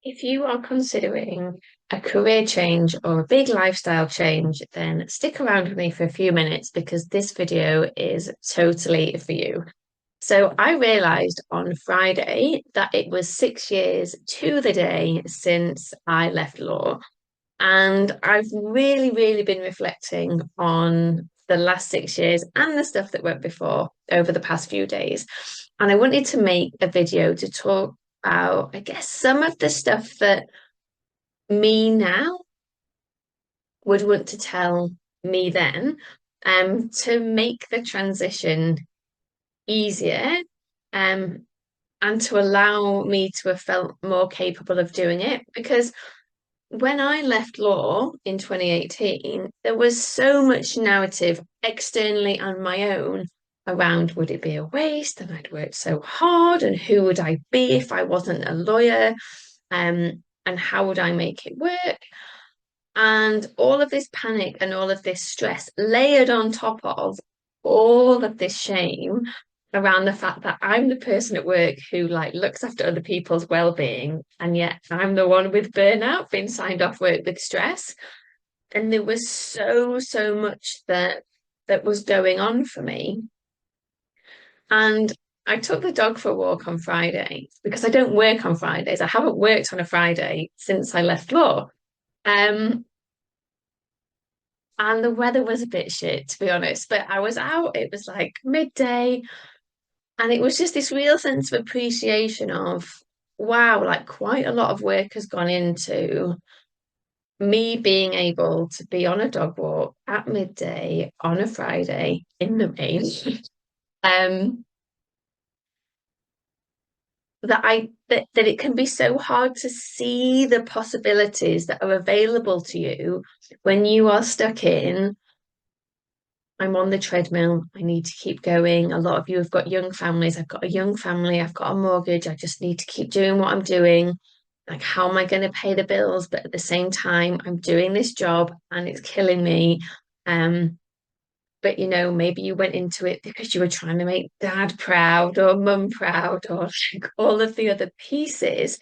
If you are considering a career change or a big lifestyle change, then stick around with me for a few minutes because this video is totally for you. So I realized on Friday that it was 6 years to the day since I left law. And I've really been reflecting on the last 6 years and the stuff that went before over the past few days. And I wanted to make a video to talk about, I guess, some of the stuff that me now would want to tell me then, to make the transition easier, um, and to allow me to have felt more capable of doing it. Because when I left law in 2018, there was so much narrative externally on my own around would it be a waste and I'd worked so hard and who would I be if I wasn't a lawyer, and how would I make it work? And all of this panic and all of this stress layered on top of all of this shame around the fact that I'm the person at work who like looks after other people's well-being, and yet I'm the one with burnout being signed off work with stress. And there was so much that was going on for me. And I took the dog for a walk on Friday because I don't work on Fridays. I haven't worked on a Friday since I left law. Um, and the weather was a bit shit, to be honest. But I was out, it was like midday, and it was just this real sense of appreciation of, wow, like quite a lot of work has gone into me being able to be on a dog walk at midday on a Friday in the rain. Um, that it can be so hard to see the possibilities that are available to you when you are stuck in, I'm on the treadmill. I need to keep going. A lot of you have got young families. I've got a young family. I've got a mortgage. I just need to keep doing what I'm doing. Like, how am I going to pay the bills? But at the same time, I'm doing this job and it's killing me. Um, but maybe you went into it because you were trying to make dad proud or mum proud or like all of the other pieces.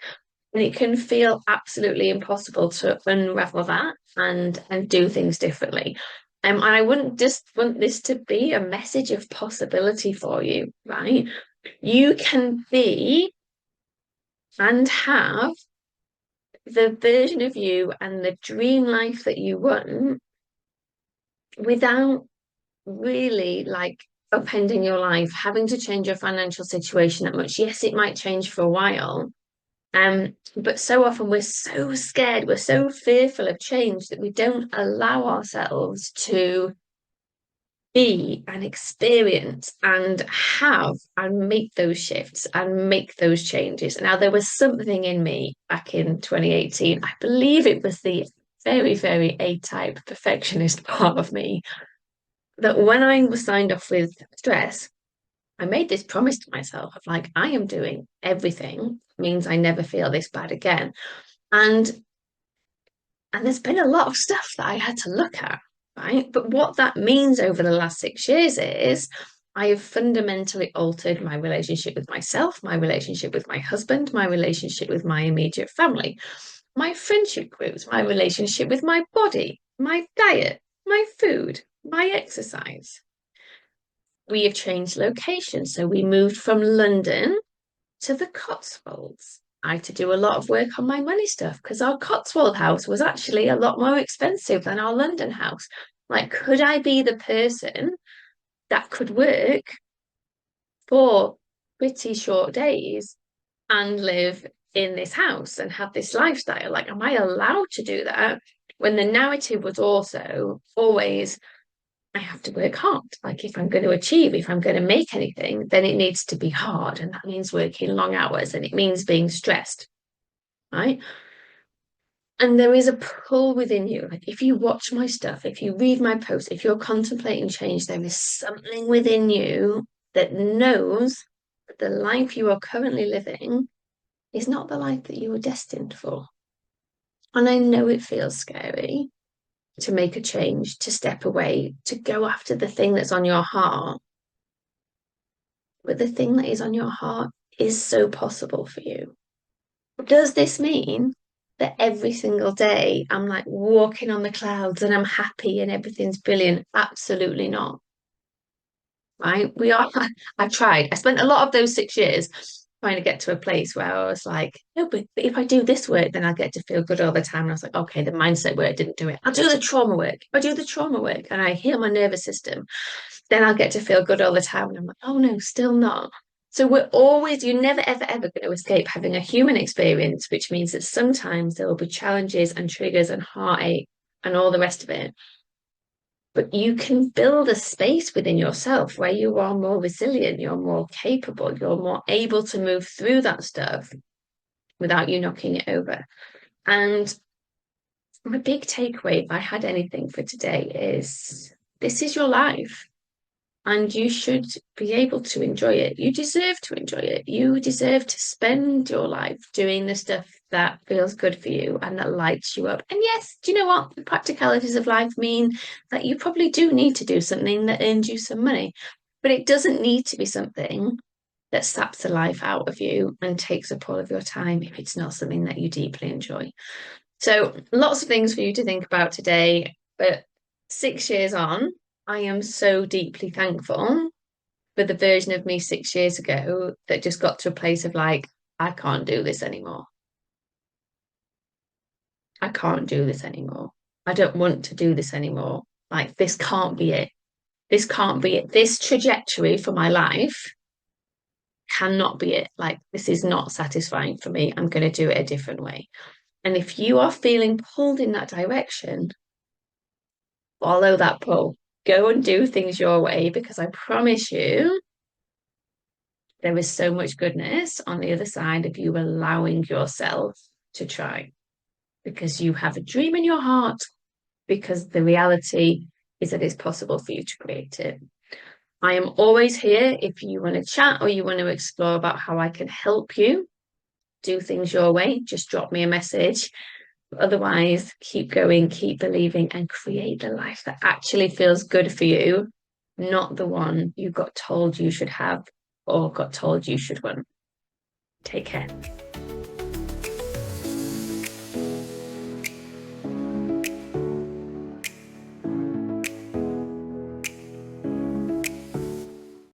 And it can feel absolutely impossible to unravel that and do things differently. And I wouldn't just want this to be a message of possibility for you, right? You can be and have the version of you and the dream life that you want without really like upending your life, having to change your financial situation that much. Yes, it might change for a while. But so often we're so scared, we're so fearful of change that we don't allow ourselves to be and experience and have and make those shifts and make those changes. Now, there was something in me back in 2018. I believe it was the very A-type perfectionist part of me that when I was signed off with stress, I made this promise to myself of like, I am doing everything means I never feel this bad again. And and there's been a lot of stuff that I had to look at, right? But what that means over the last 6 years is I have fundamentally altered my relationship with myself, my relationship with my husband, my relationship with my immediate family, my friendship groups, my relationship with my body, my diet, my food, my exercise. We have changed location. So we moved from London to the Cotswolds. I had to do a lot of work on my money stuff because our Cotswold house was actually a lot more expensive than our London house. Like, could I be the person that could work for pretty short days and live in this house and have this lifestyle? Like, am I allowed to do that? When the narrative was also always, I have to work hard. Like, if I'm going to achieve, if I'm going to make anything, then it needs to be hard. And that means working long hours and it means being stressed, right? And there is a pull within you. Like, if you watch my stuff, if you read my posts, if you're contemplating change, there is something within you that knows that the life you are currently living is not the life that you were destined for. And I know it feels scary to make a change, to step away, to go after the thing that's on your heart. But the thing that is on your heart is so possible for you. Does this mean that every single day I'm like walking on the clouds and I'm happy and everything's brilliant? Absolutely not. Right? We are, I tried. I spent a lot of those 6 years trying to get to a place where I was like, no, but if I do this work, then I get to feel good all the time. And I was like, okay, the mindset work didn't do it. I'll do the trauma work. If I do the trauma work and I heal my nervous system, then I'll get to feel good all the time. And I'm like, oh no, still not. So you're never, ever, ever going to escape having a human experience, which means that sometimes there will be challenges and triggers and heartache and all the rest of it. But you can build a space within yourself where you are more resilient, you're more capable, you're more able to move through that stuff without you knocking it over. And my big takeaway, if I had anything for today, is this is your life. And you should be able to enjoy it. You deserve to enjoy it. You deserve to spend your life doing the stuff that feels good for you and that lights you up. And yes, do you know what? The practicalities of life mean that you probably do need to do something that earns you some money, but it doesn't need to be something that saps the life out of you and takes up all of your time if it's not something that you deeply enjoy. So, lots of things for you to think about today, but 6 years on, I am so deeply thankful for the version of me 6 years ago that just got to a place of like, I can't do this anymore. I can't do this anymore. I don't want to do this anymore. Like, this can't be it. This can't be it. This trajectory for my life cannot be it. Like, this is not satisfying for me. I'm going to do it a different way. And if you are feeling pulled in that direction, follow that pull. Go and do things your way because I promise you, there is so much goodness on the other side of you allowing yourself to try because you have a dream in your heart, because the reality is that it's possible for you to create it. I am always here if you want to chat or you want to explore about how I can help you do things your way. Just drop me a message. Otherwise, keep going, keep believing, and create the life that actually feels good for you, not the one you got told you should have or got told you should want. Take care.